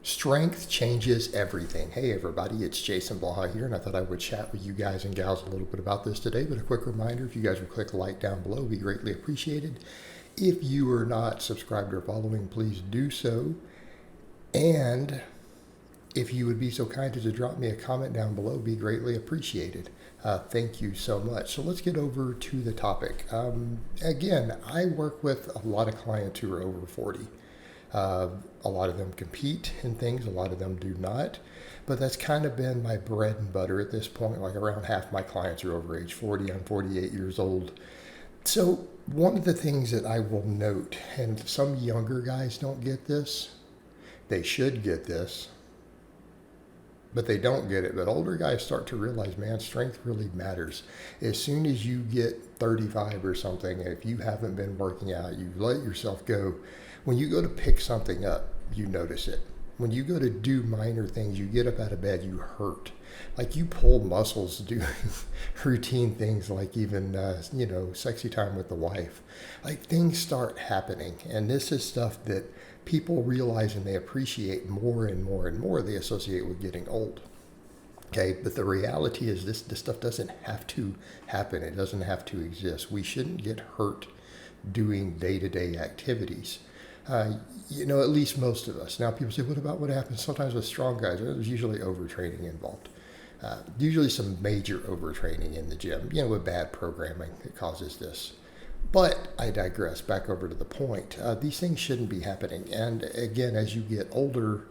Strength changes everything. Hey everybody, it's Jason Blaha here, and I thought I would chat with you guys and gals a little bit about this today. But a quick reminder, if you guys would click like down below, it'd be greatly appreciated. If you are not subscribed or following, please do so. And if you would be so kind as to drop me a comment down below, it'd be greatly appreciated. Thank you so much. So let's get over to the topic. Again, I work with a lot of clients who are over 40. A lot of them compete in things, a lot of them do not. But that's kind of been my bread and butter at this point. Like around half my clients are over age 40. I'm 48 years old. So one of the things that I will note, and some younger guys don't get this, they should get this, but they don't get it. But older guys start to realize, man, strength really matters. As soon as you get 35 or something, if you haven't been working out, you let yourself go. When you go to pick something up, you notice it. When you go to do minor things, you get up out of bed, you hurt. Like you pull muscles doing routine things like even, sexy time with the wife. Like things start happening. And this is stuff that people realize and they appreciate more and more and more. They associate with getting old. Okay, but the reality is this stuff doesn't have to happen. It doesn't have to exist. We shouldn't get hurt doing day-to-day activities. At least most of us. Now people say, what about what happens sometimes with strong guys? There's usually overtraining involved. Usually some major overtraining in the gym, with bad programming that causes this. But I digress. Back over to the point. These things shouldn't be happening. And again, as you get older,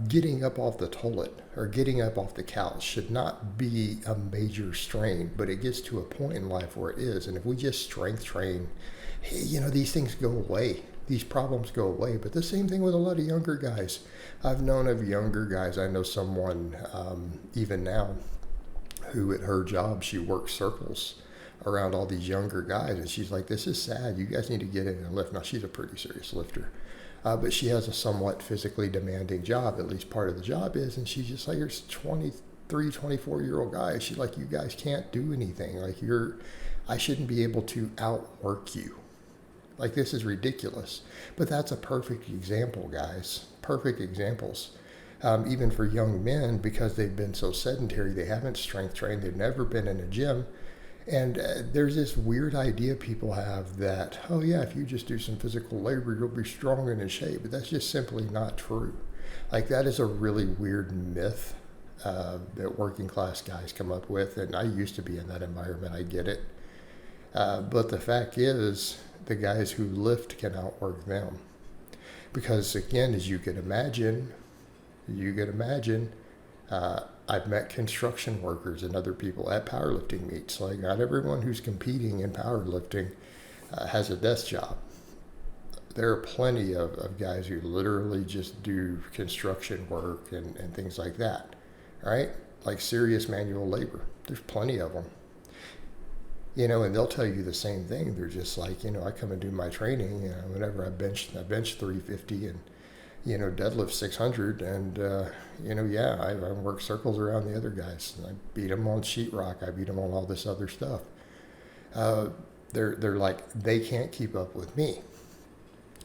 getting up off the toilet or getting up off the couch should not be a major strain, but it gets to a point in life where it is. And if we just strength train, these things go away. These problems go away. But the same thing with a lot of younger guys. I've known of younger guys. I know someone, even now, who at her job, she works circles around all these younger guys. And she's like, this is sad. You guys need to get in and lift. Now, she's a pretty serious lifter. But she has a somewhat physically demanding job. At least part of the job is. And she's just like, there's 23, 24-year-old guys. She's like, you guys can't do anything. Like, I shouldn't be able to outwork you. Like, this is ridiculous. But that's a perfect example, guys. Perfect examples. Even for young men, because they've been so sedentary, they haven't strength trained, they've never been in a gym. And there's this weird idea people have that, oh yeah, if you just do some physical labor, you'll be strong and in shape. But that's just simply not true. Like, that is a really weird myth that working class guys come up with. And I used to be in that environment, I get it. But the fact is, the guys who lift can outwork them. Because again, as you can imagine, I've met construction workers and other people at powerlifting meets. Like, not everyone who's competing in powerlifting has a desk job. There are plenty of guys who literally just do construction work and things like that, right? Like serious manual labor. There's plenty of them. And they'll tell you the same thing. They're just like, I come and do my training, whenever I bench 350 and, deadlift 600. And, I work circles around the other guys. I beat them on sheetrock. I beat them on all this other stuff. They're like, they can't keep up with me.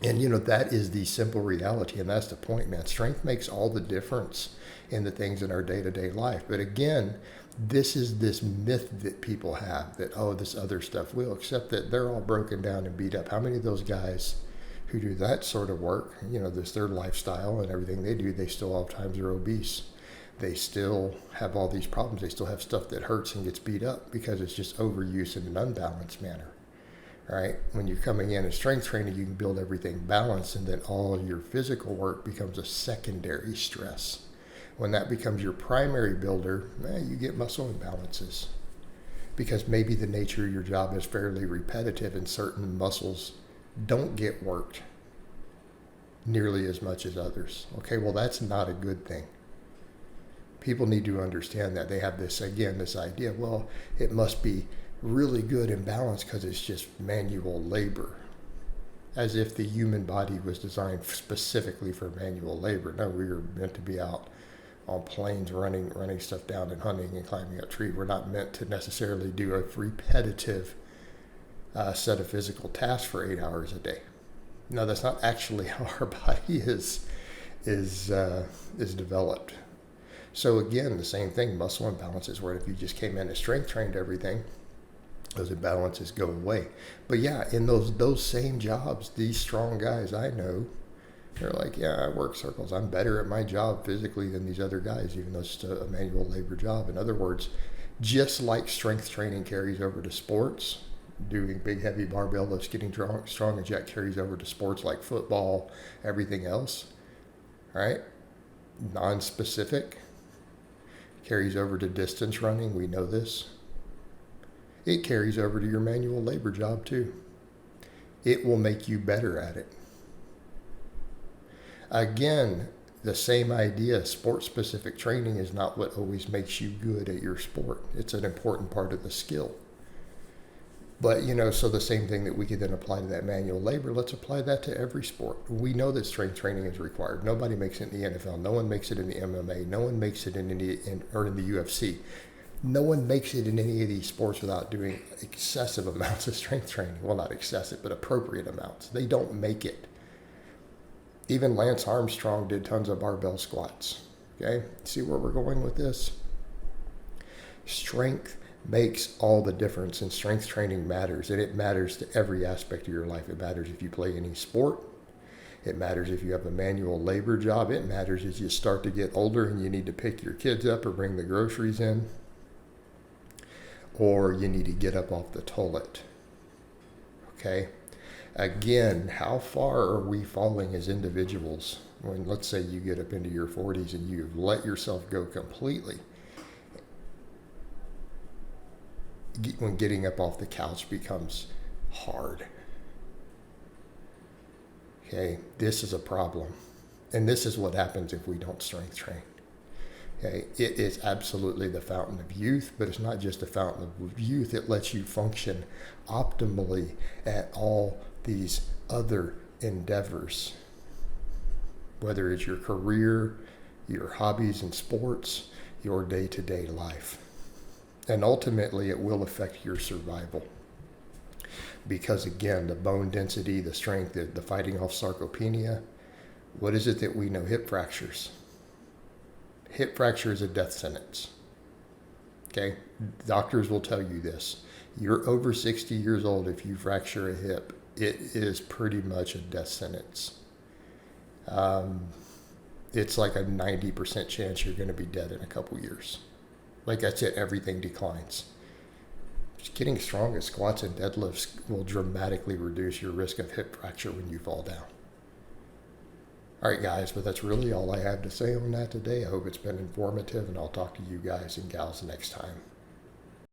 And, that is the simple reality. And that's the point, man. Strength makes all the difference in the things in our day-to-day life. But again, this is this myth that people have that, oh, this other stuff will, except that they're all broken down and beat up. How many of those guys who do that sort of work, this their lifestyle and everything they do, they still oftentimes are obese. They still have all these problems. They still have stuff that hurts and gets beat up because it's just overuse in an unbalanced manner. Right? When you're coming in as strength training, you can build everything balanced, and then all your physical work becomes a secondary stress. When that becomes your primary builder, you get muscle imbalances because maybe the nature of your job is fairly repetitive and certain muscles don't get worked nearly as much as others. Okay, well, that's not a good thing. People need to understand that. They have this idea, well, it must be really good and balanced because it's just manual labor. As if the human body was designed specifically for manual labor. No, we were meant to be out on planes running stuff down and hunting and climbing up trees. We're not meant to necessarily do a repetitive set of physical tasks for 8 hours a day. No, that's not actually how our body is is developed. So again, the same thing, muscle imbalances, where if you just came in and strength trained everything, those imbalances go away. But yeah, in those same jobs, these strong guys I know, they're like, yeah, I work circles. I'm better at my job physically than these other guys, even though it's a manual labor job. In other words, just like strength training carries over to sports, doing big heavy barbell lifts, getting strong and jack carries over to sports like football, everything else, right? Non-specific carries over to distance running. We know this. It carries over to your manual labor job too. It will make you better at it. Again, the same idea, sport-specific training is not what always makes you good at your sport. It's an important part of the skill. But, so the same thing that we could then apply to that manual labor, let's apply that to every sport. We know that strength training is required. Nobody makes it in the NFL. No one makes it in the MMA. No one makes it in the UFC. No one makes it in any of these sports without doing excessive amounts of strength training. Well, not excessive, but appropriate amounts. They don't make it. Even Lance Armstrong did tons of barbell squats. Okay, see where we're going with this? Strength makes all the difference, and strength training matters, and it matters to every aspect of your life. It matters if you play any sport. It matters if you have a manual labor job. It matters as you start to get older and you need to pick your kids up or bring the groceries in, or you need to get up off the toilet. Okay? Again, how far are we falling as individuals when, let's say, you get up into your 40s and you've let yourself go completely? When getting up off the couch becomes hard. Okay, this is a problem. And this is what happens if we don't strength train. Okay, it is absolutely the fountain of youth, but it's not just a fountain of youth. It lets you function optimally at all these other endeavors, whether it's your career, your hobbies and sports, your day-to-day life. And ultimately, it will affect your survival. Because again, the bone density, the strength, the fighting off sarcopenia, what is it that we know? Hip fractures. Hip fracture is a death sentence. Okay? Doctors will tell you this. You're over 60 years old if you fracture a hip. It is pretty much a death sentence. It's like a 90% chance you're going to be dead in a couple years. Like that's it, everything declines. Just getting strong at squats and deadlifts will dramatically reduce your risk of hip fracture when you fall down. All right, guys, but that's really all I have to say on that today. I hope it's been informative, and I'll talk to you guys and gals next time.